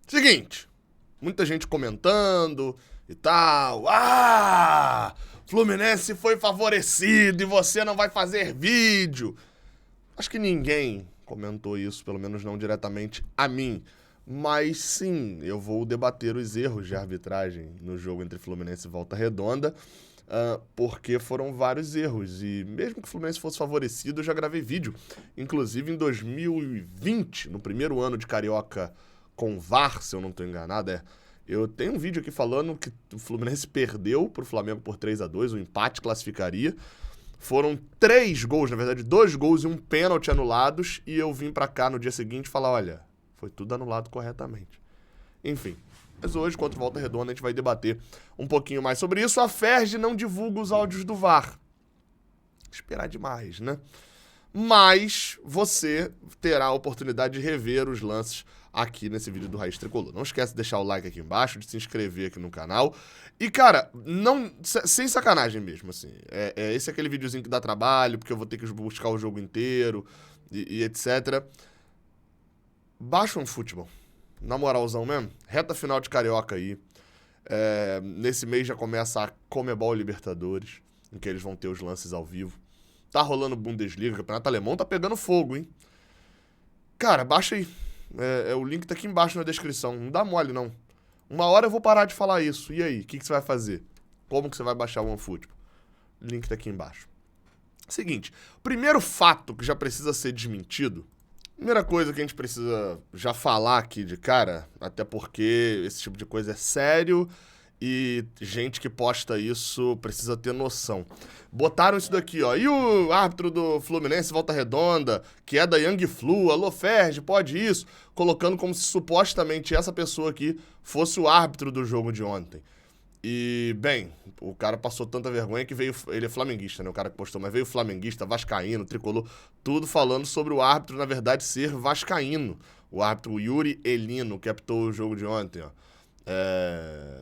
Seguinte, muita gente comentando e tal. Fluminense foi favorecido e você não vai fazer vídeo. Acho que ninguém comentou isso, pelo menos não diretamente a mim. Mas sim, eu vou debater os erros de arbitragem no jogo entre Fluminense e Volta Redonda, porque foram vários erros. E mesmo que o Fluminense fosse favorecido, eu já gravei vídeo. Inclusive em 2020, no primeiro ano de Carioca com VAR, se eu não estou enganado, eu tenho um vídeo aqui falando que o Fluminense perdeu pro Flamengo por 3-2, o empate classificaria. Foram 3 gols, na verdade 2 gols e um pênalti anulados, e eu vim pra cá no dia seguinte falar, olha, foi tudo anulado corretamente. Enfim, mas hoje, contra o Volta Redonda, a gente vai debater um pouquinho mais sobre isso. A Ferg não divulga os áudios do VAR. Esperar demais, né? Mas você terá a oportunidade de rever os lances aqui nesse vídeo do Raiz Tricolor. Não esquece de deixar o like aqui embaixo, de se inscrever aqui no canal. E, cara, não, sem sacanagem mesmo, assim. Esse é aquele videozinho que dá trabalho, porque eu vou ter que buscar o jogo inteiro e etc. Baixa um futebol. Na moralzão mesmo. Reta final de Carioca aí. Nesse mês já começa a Comebol Libertadores, em que eles vão ter os lances ao vivo. Tá rolando Bundesliga, o Campeonato Alemão tá pegando fogo, hein? Cara, baixa aí. O link tá aqui embaixo na descrição. Não dá mole, não. Uma hora eu vou parar de falar isso. E aí, o que você vai fazer? Como que você vai baixar o OneFootball? Link tá aqui embaixo. Seguinte, primeiro fato que já precisa ser desmentido. Primeira coisa que a gente precisa já falar aqui de cara, até porque esse tipo de coisa é sério e gente que posta isso precisa ter noção. Botaram isso daqui, ó. E o árbitro do Fluminense, Volta Redonda, que é da Young Flu, alô Ferg, pode isso? Colocando como se supostamente essa pessoa aqui fosse o árbitro do jogo de ontem. E, bem, o cara passou tanta vergonha que veio... Ele é flamenguista, né? O cara que postou, mas veio flamenguista, vascaíno, tricolor, tudo falando sobre o árbitro, na verdade, ser vascaíno. O árbitro Yuri Elino, que apitou o jogo de ontem, ó.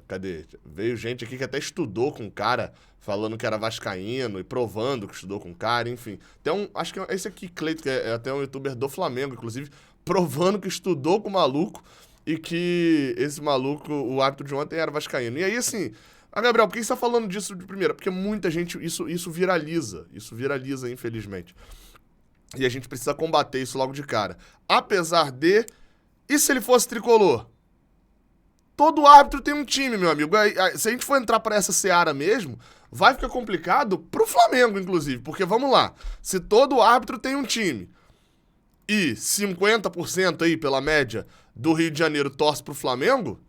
Cadê? Veio gente aqui que até estudou com o cara, falando que era vascaíno e provando que estudou com o cara, enfim. Acho que esse aqui, Cleito, que é até um youtuber do Flamengo, inclusive, provando que estudou com o maluco e que esse maluco, o árbitro de ontem, era vascaíno. E aí, assim, Gabriel, por que você tá falando disso de primeira? Porque muita gente, isso viraliza, infelizmente. E a gente precisa combater isso logo de cara. Apesar de... E se ele fosse tricolor? Todo árbitro tem um time, meu amigo. Se a gente for entrar pra essa seara mesmo, vai ficar complicado pro Flamengo, inclusive. Porque, vamos lá, se todo árbitro tem um time e 50% aí, pela média, do Rio de Janeiro torce pro Flamengo,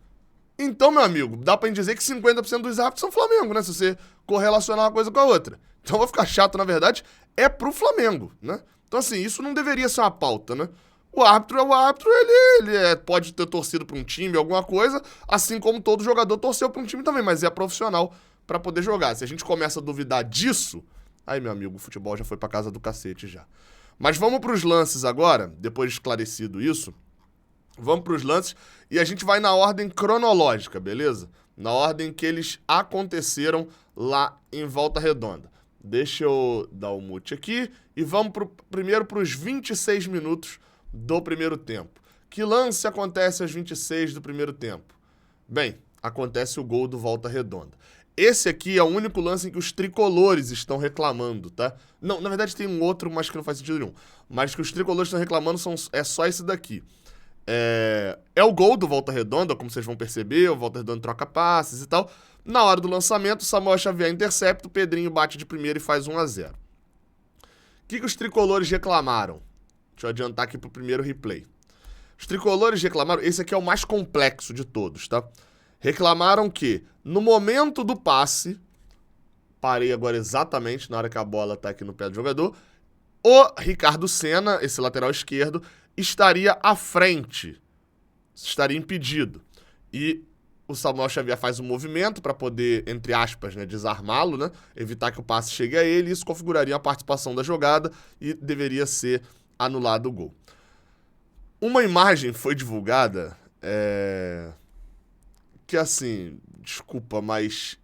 então, meu amigo, dá pra gente dizer que 50% dos árbitros são Flamengo, né? Se você correlacionar uma coisa com a outra. Então vai ficar chato, na verdade, é pro Flamengo, né? Então, assim, isso não deveria ser uma pauta, né? O árbitro é o árbitro, ele pode ter torcido pra um time, alguma coisa, assim como todo jogador torceu pra um time também, mas é profissional pra poder jogar. Se a gente começa a duvidar disso, aí, meu amigo, o futebol já foi pra casa do cacete já. Mas vamos pros lances agora, depois de esclarecido isso. Vamos pros lances e a gente vai na ordem cronológica, beleza? Na ordem que eles aconteceram lá em Volta Redonda. Deixa eu dar o mute aqui e vamos primeiro pros 26 minutos do primeiro tempo. Que lance acontece aos 26 do primeiro tempo? Bem, acontece o gol do Volta Redonda. Esse aqui é o único lance em que os tricolores estão reclamando, tá? Não, na verdade tem um outro, mas que não faz sentido nenhum. Mas que os tricolores estão reclamando é só esse daqui. É o gol do Volta Redonda, como vocês vão perceber, o Volta Redonda troca passes e tal. Na hora do lançamento, o Samuel Xavier intercepta, o Pedrinho bate de primeira e faz 1-0. O que os tricolores reclamaram? Deixa eu adiantar aqui pro primeiro replay. Os tricolores reclamaram, esse aqui é o mais complexo de todos, tá? Reclamaram que, no momento do passe, parei agora exatamente na hora que a bola tá aqui no pé do jogador, o Ricardo Senna, esse lateral esquerdo, estaria à frente, estaria impedido. E o Samuel Xavier faz um movimento para poder, entre aspas, né, desarmá-lo, né, evitar que o passe chegue a ele, e isso configuraria a participação da jogada e deveria ser anulado o gol. Uma imagem foi divulgada, que assim, desculpa, mas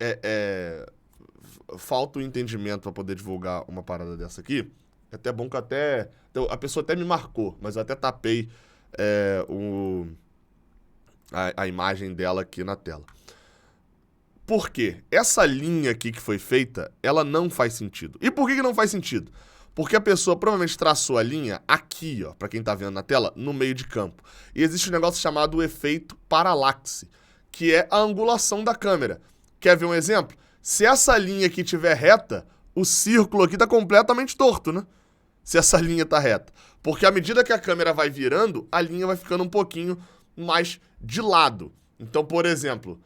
falta o entendimento para poder divulgar uma parada dessa aqui. É até bom que a pessoa até me marcou, mas eu até tapei a imagem dela aqui na tela. Por quê? Essa linha aqui que foi feita, ela não faz sentido. E por que não faz sentido? Porque a pessoa provavelmente traçou a linha aqui, ó, para quem tá vendo na tela, no meio de campo. E existe um negócio chamado efeito paralaxe, que é a angulação da câmera. Quer ver um exemplo? Se essa linha aqui estiver reta, o círculo aqui tá completamente torto, né? Se essa linha tá reta. Porque à medida que a câmera vai virando, a linha vai ficando um pouquinho mais de lado. Então, por exemplo,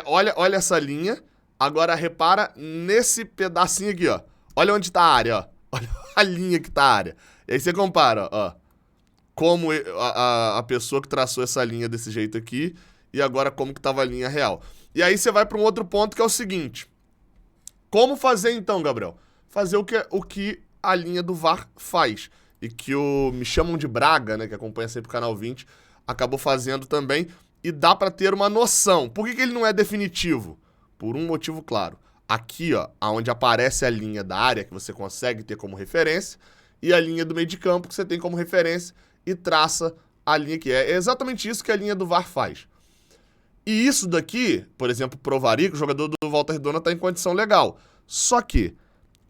olha essa linha, agora repara nesse pedacinho aqui, ó. Olha onde tá a área, ó. Olha a linha que tá a área. E aí você compara, ó. Como a pessoa que traçou essa linha desse jeito aqui e agora como que tava a linha real. E aí você vai para um outro ponto que é o seguinte. Como fazer então, Gabriel? Fazer o que a linha do VAR faz. E que Me Chamam de Braga, né, que acompanha sempre o Canal 20, acabou fazendo também. E dá para ter uma noção. Por que ele não é definitivo? Por um motivo claro. Aqui, ó, onde aparece a linha da área, que você consegue ter como referência, e a linha do meio de campo, que você tem como referência, e traça a linha que é. É exatamente isso que a linha do VAR faz. E isso daqui, por exemplo, provaria que o jogador do Volta Redonda está em condição legal. Só que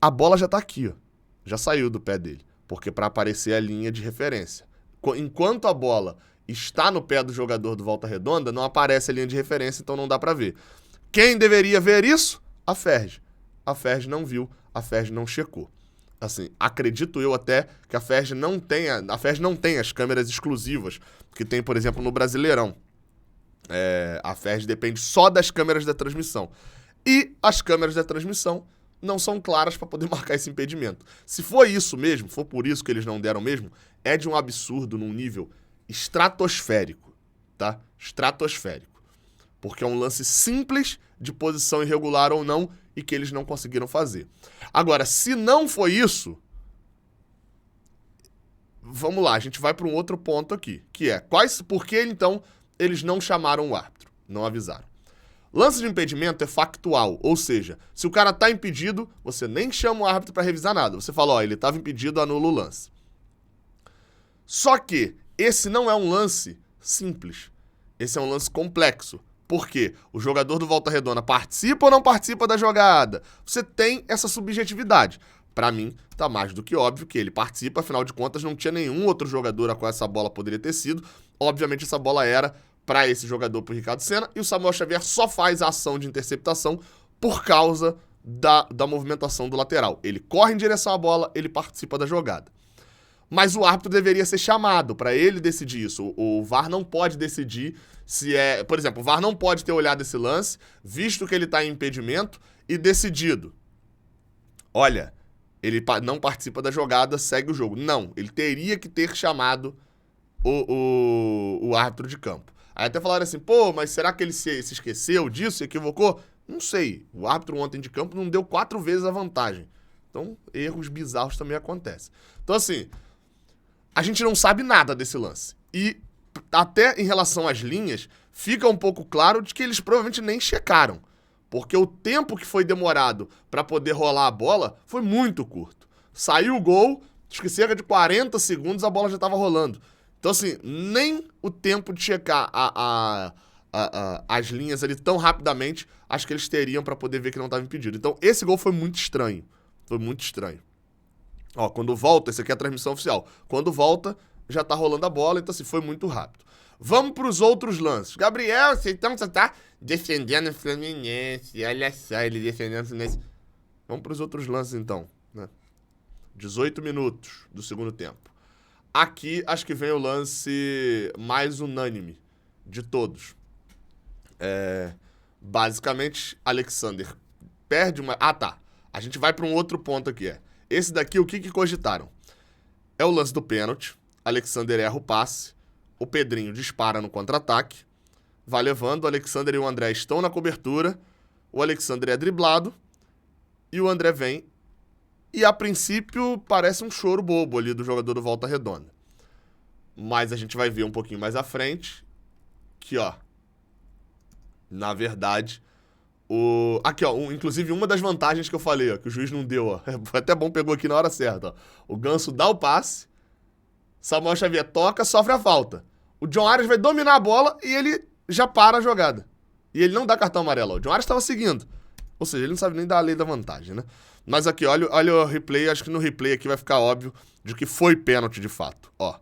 a bola já está aqui, ó. Já saiu do pé dele. Porque para aparecer a linha de referência. Enquanto a bola está no pé do jogador do Volta Redonda, não aparece a linha de referência, então não dá para ver. Quem deveria ver isso? A Ferj. A Ferj não viu, a Ferj não checou. Assim, acredito eu até que a Ferj não tem as câmeras exclusivas que tem, por exemplo, no Brasileirão. A Ferj depende só das câmeras da transmissão. E as câmeras da transmissão não são claras para poder marcar esse impedimento. Se for isso mesmo, for por isso que eles não deram mesmo, é de um absurdo num nível estratosférico, tá? Estratosférico. Porque é um lance simples de posição irregular ou não e que eles não conseguiram fazer. Agora, se não foi isso, vamos lá, a gente vai para um outro ponto aqui, que é por que então eles não chamaram o árbitro, não avisaram. Lance de impedimento é factual, ou seja, se o cara tá impedido, você nem chama o árbitro para revisar nada. Você fala, ó, ele estava impedido, anula o lance. Só que esse não é um lance simples. Esse é um lance complexo. Por quê? O jogador do Volta Redonda participa ou não participa da jogada? Você tem essa subjetividade. Para mim, tá mais do que óbvio que ele participa, afinal de contas, não tinha nenhum outro jogador a qual essa bola poderia ter sido. Obviamente, essa bola era para esse jogador, pro Ricardo Senna, e o Samuel Xavier só faz a ação de interceptação por causa da movimentação do lateral. Ele corre em direção à bola, ele participa da jogada. Mas o árbitro deveria ser chamado para ele decidir isso. O VAR não pode decidir se é... Por exemplo, o VAR não pode ter olhado esse lance, visto que ele está em impedimento, e decidido. Olha, ele não participa da jogada, segue o jogo. Não, ele teria que ter chamado o árbitro de campo. Aí até falaram assim, pô, mas será que ele se esqueceu disso, se equivocou? Não sei. O árbitro ontem de campo não deu 4 vezes a vantagem. Então, erros bizarros também acontecem. Então, assim, a gente não sabe nada desse lance. E até em relação às linhas, fica um pouco claro de que eles provavelmente nem checaram. Porque o tempo que foi demorado para poder rolar a bola foi muito curto. Saiu o gol, acho que cerca de 40 segundos a bola já estava rolando. Então, assim, nem o tempo de checar as linhas ali tão rapidamente, acho que eles teriam para poder ver que não estava impedido. Então, esse gol foi muito estranho. Foi muito estranho. Ó, quando volta, esse aqui é a transmissão oficial. Quando volta, já tá rolando a bola, então, assim, foi muito rápido. Vamos para os outros lances. Gabriel, então você tá defendendo o Fluminense. Olha só, ele defendendo o Fluminense. Vamos para os outros lances, então. Né? 18 minutos do segundo tempo. Aqui, acho que vem o lance mais unânime de todos. Basicamente, Alexander perde uma... Ah, tá. A gente vai para um outro ponto aqui. Esse daqui, o que cogitaram? É o lance do pênalti. Alexander erra o passe. O Pedrinho dispara no contra-ataque. Vai levando. O Alexander e o André estão na cobertura. O Alexander é driblado. E o André vem. E, a princípio, parece um choro bobo ali do jogador do Volta Redonda. Mas a gente vai ver um pouquinho mais à frente que, ó, na verdade, aqui, ó, inclusive uma das vantagens que eu falei, ó, que o juiz não deu, ó. Foi até bom, pegou aqui na hora certa, ó. O Ganso dá o passe, Samuel Xavier toca, sofre a falta. O John Arias vai dominar a bola e ele já para a jogada. E ele não dá cartão amarelo. O John Arias estava seguindo. Ou seja, ele não sabe nem dar a lei da vantagem, né? Mas aqui, olha o replay. Acho que no replay aqui vai ficar óbvio de que foi pênalti de fato. Ó.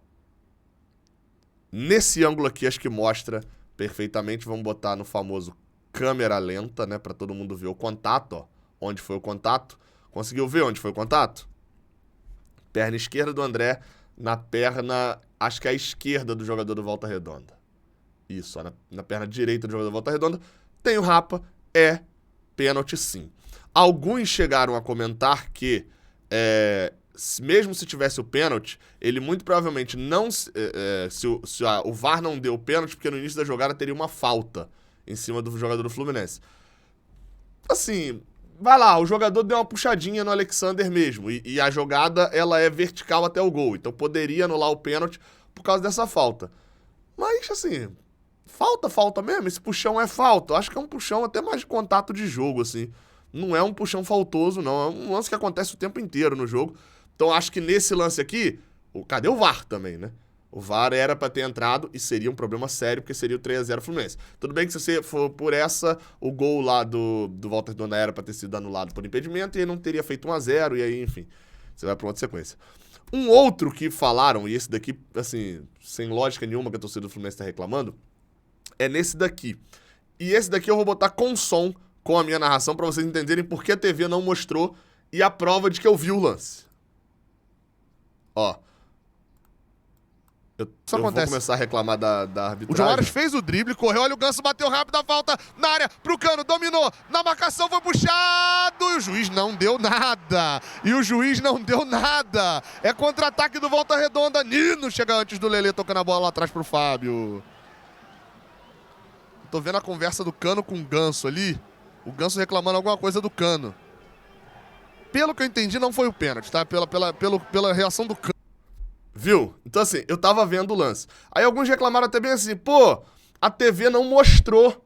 Nesse ângulo aqui, acho que mostra perfeitamente. Vamos botar no famoso câmera lenta, né? Pra todo mundo ver o contato, ó. Onde foi o contato. Conseguiu ver onde foi o contato? Perna esquerda do André na perna, acho que é a esquerda do jogador do Volta Redonda. Isso, ó, na perna direita do jogador do Volta Redonda. Tem o Rapa, é pênalti sim. Alguns chegaram a comentar que, mesmo se tivesse o pênalti, ele muito provavelmente não... o VAR não deu o pênalti, porque no início da jogada teria uma falta em cima do jogador do Fluminense. Assim... Vai lá, o jogador deu uma puxadinha no Alexander mesmo. E a jogada, ela é vertical até o gol. Então poderia anular o pênalti por causa dessa falta. Mas, assim, falta mesmo. Esse puxão é falta. Eu acho que é um puxão até mais de contato de jogo, assim. Não é um puxão faltoso, não. É um lance que acontece o tempo inteiro no jogo. Então acho que nesse lance aqui, cadê o VAR também, né? O VAR era pra ter entrado e seria um problema sério, porque seria o 3-0 Fluminense. Tudo bem que se você for por essa, o gol lá do Volta Redonda era pra ter sido anulado por impedimento e ele não teria feito 1-0, e aí, enfim, você vai pra outra sequência. Um outro que falaram, e esse daqui, assim, sem lógica nenhuma que a torcida do Fluminense tá reclamando, é nesse daqui. E esse daqui eu vou botar com som, com a minha narração, pra vocês entenderem por que a TV não mostrou e a prova de que eu vi o lance. Ó. Eu vou começar a reclamar da arbitragem. O John Arias fez o drible, correu, olha o Ganso, bateu rápido, a falta na área, pro Cano, dominou, na marcação foi puxado e o juiz não deu nada. É contra-ataque do Volta Redonda, Nino chega antes do Lelê, tocando a bola lá atrás pro Fábio. Tô vendo a conversa do Cano com o Ganso ali, o Ganso reclamando alguma coisa do Cano. Pelo que eu entendi, não foi o pênalti, tá? Pela reação do Cano. Viu? Então, assim, eu tava vendo o lance. Aí alguns reclamaram até bem assim, pô, a TV não mostrou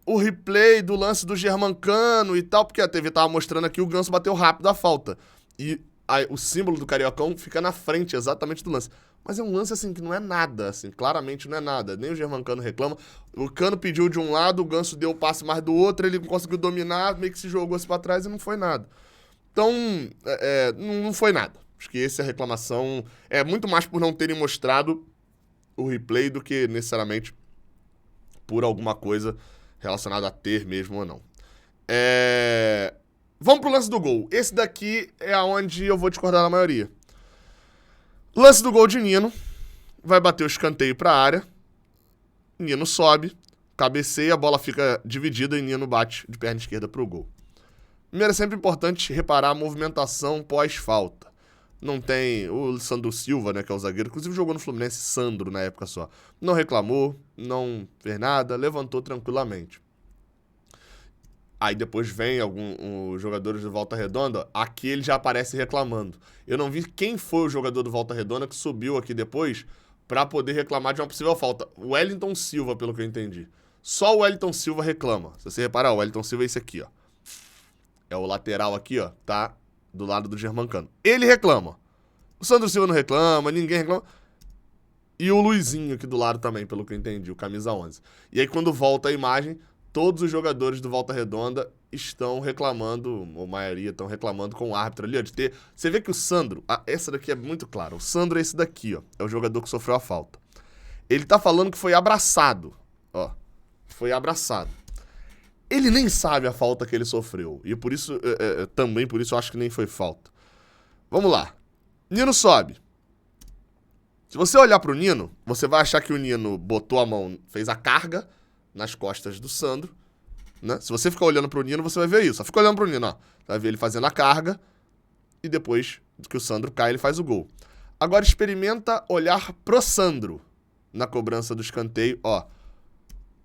o replay do lance do Germancano e tal, porque a TV tava mostrando aqui o Ganso bateu rápido a falta. E aí, o símbolo do Cariocão fica na frente exatamente do lance. Mas é um lance, assim, que não é nada, assim, claramente não é nada. Nem o Germancano reclama. O Cano pediu de um lado, o Ganso deu o passe mais do outro, ele conseguiu dominar, meio que se jogou assim pra trás e não foi nada. Então, não foi nada. Acho que essa reclamação é muito mais por não terem mostrado o replay do que necessariamente por alguma coisa relacionada a ter mesmo ou não. Vamos pro lance do gol. Esse daqui é onde eu vou discordar da maioria. Lance do gol de Nino. Vai bater o escanteio pra área. Nino sobe, cabeceia, a bola fica dividida e Nino bate de perna esquerda pro gol. Primeiro, é sempre importante reparar a movimentação pós-falta. Não tem o Sandro Silva, né, que é o zagueiro, inclusive jogou no Fluminense Sandro na época só. Não reclamou, não fez nada, levantou tranquilamente. Aí depois vem os jogadores do Volta Redonda, aqui ele já aparece reclamando. Eu não vi quem foi o jogador do Volta Redonda que subiu aqui depois pra poder reclamar de uma possível falta. O Wellington Silva, pelo que eu entendi. Só o Wellington Silva reclama. Se você reparar, o Wellington Silva é esse aqui, ó. É o lateral aqui, ó, tá? Do lado do Germancano. Ele reclama. O Sandro Silva não reclama, ninguém reclama. E o Luizinho aqui do lado também, pelo que eu entendi, o camisa 11. E aí quando volta a imagem, todos os jogadores do Volta Redonda estão reclamando, ou a maioria estão reclamando com o árbitro ali, ó, de ter... Você vê que o Sandro, essa daqui é muito clara, o Sandro é esse daqui, ó, é o jogador que sofreu a falta. Ele tá falando que foi abraçado, ó, foi abraçado. Ele nem sabe a falta que ele sofreu. E por isso, também por isso eu acho que nem foi falta. Vamos lá. Nino sobe. Se você olhar pro Nino, você vai achar que o Nino botou a mão, fez a carga nas costas do Sandro, né? Se você ficar olhando pro Nino, você vai ver isso. Só fica olhando pro Nino, ó. Você vai ver ele fazendo a carga e depois que o Sandro cai, ele faz o gol. Agora experimenta olhar pro Sandro na cobrança do escanteio, ó.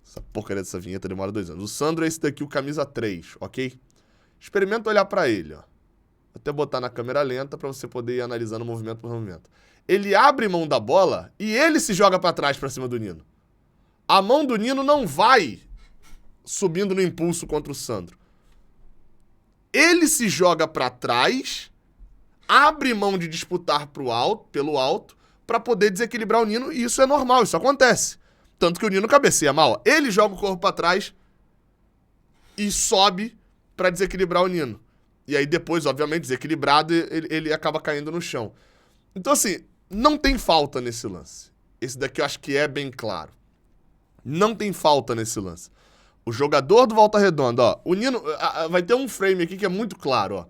Essa porcaria dessa vinheta demora 2 anos. O Sandro é esse daqui, o camisa 3, ok? Experimenta olhar pra ele, ó. Vou até botar na câmera lenta pra você poder ir analisando movimento por movimento. Ele abre mão da bola e ele se joga pra trás pra cima do Nino. A mão do Nino não vai subindo no impulso contra o Sandro. Ele se joga pra trás, abre mão de disputar pelo alto, pra poder desequilibrar o Nino, e isso é normal, isso acontece. Tanto que o Nino cabeceia mal. Ele joga o corpo pra trás e sobe pra desequilibrar o Nino. E aí depois, obviamente, desequilibrado, ele acaba caindo no chão. Então, assim, não tem falta nesse lance. Esse daqui eu acho que é bem claro. Não tem falta nesse lance. O jogador do Volta Redonda, ó, o Nino, vai ter um frame aqui que é muito claro, ó.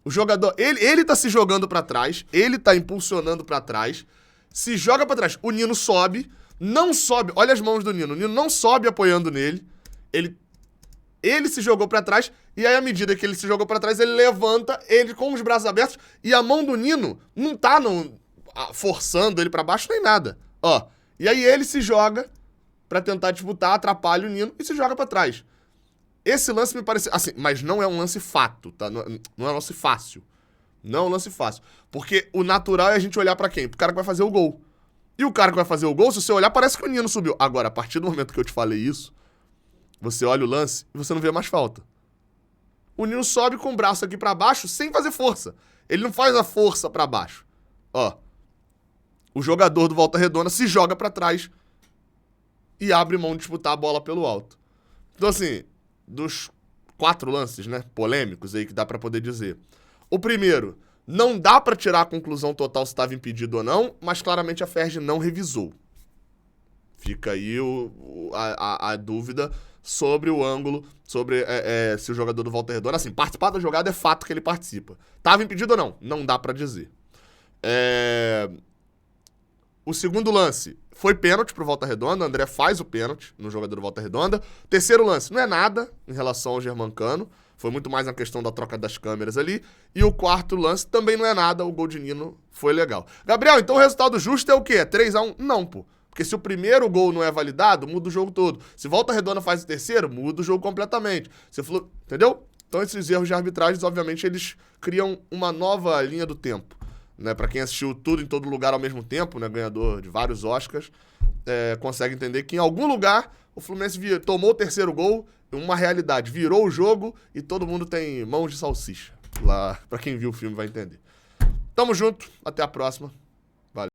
O jogador, ele tá se jogando pra trás, ele tá impulsionando pra trás, se joga pra trás. O Nino sobe, não sobe, olha as mãos do Nino, o Nino não sobe apoiando nele, ele se jogou pra trás, e aí à medida que ele se jogou pra trás, ele levanta, ele com os braços abertos, e a mão do Nino não tá forçando ele pra baixo nem nada, ó. E aí ele se joga pra tentar disputar, atrapalha o Nino e se joga pra trás. Esse lance me parece... Assim, mas não é um lance fato, tá? Não é um lance fácil. Não é um lance fácil. Porque o natural é a gente olhar pra quem? Pro cara que vai fazer o gol. E o cara que vai fazer o gol, se você olhar, parece que o Nino subiu. Agora, a partir do momento que eu te falei isso, você olha o lance e você não vê mais falta. O Nino sobe com o braço aqui pra baixo sem fazer força. Ele não faz a força pra baixo. Ó. O jogador do Volta Redonda se joga pra trás e abre mão de disputar a bola pelo alto. Então, assim, dos 4 lances, né, polêmicos aí que dá pra poder dizer. O primeiro, não dá pra tirar a conclusão total se estava impedido ou não, mas claramente a Ferg não revisou. Fica aí a dúvida sobre o ângulo, sobre se o jogador do Volta Redonda... Assim, participar da jogada é fato que ele participa. Tava impedido ou não? Não dá pra dizer. O segundo lance foi pênalti pro Volta Redonda. O André faz o pênalti no jogador do Volta Redonda. Terceiro lance não é nada em relação ao Germancano. Foi muito mais na questão da troca das câmeras ali. E o quarto lance também não é nada. O gol de Nino foi legal. Gabriel, então o resultado justo é o quê? 3-1? Não, pô. Porque se o primeiro gol não é validado, muda o jogo todo. Se Volta Redonda faz o terceiro, muda o jogo completamente. Entendeu? Então esses erros de arbitragem, obviamente, eles criam uma nova linha do tempo. Né, para quem assistiu tudo em todo lugar ao mesmo tempo, né, ganhador de vários Oscars, consegue entender que em algum lugar o Fluminense tomou o terceiro gol, uma realidade, virou o jogo e todo mundo tem mãos de salsicha. Lá, para quem viu o filme vai entender. Tamo junto, até a próxima.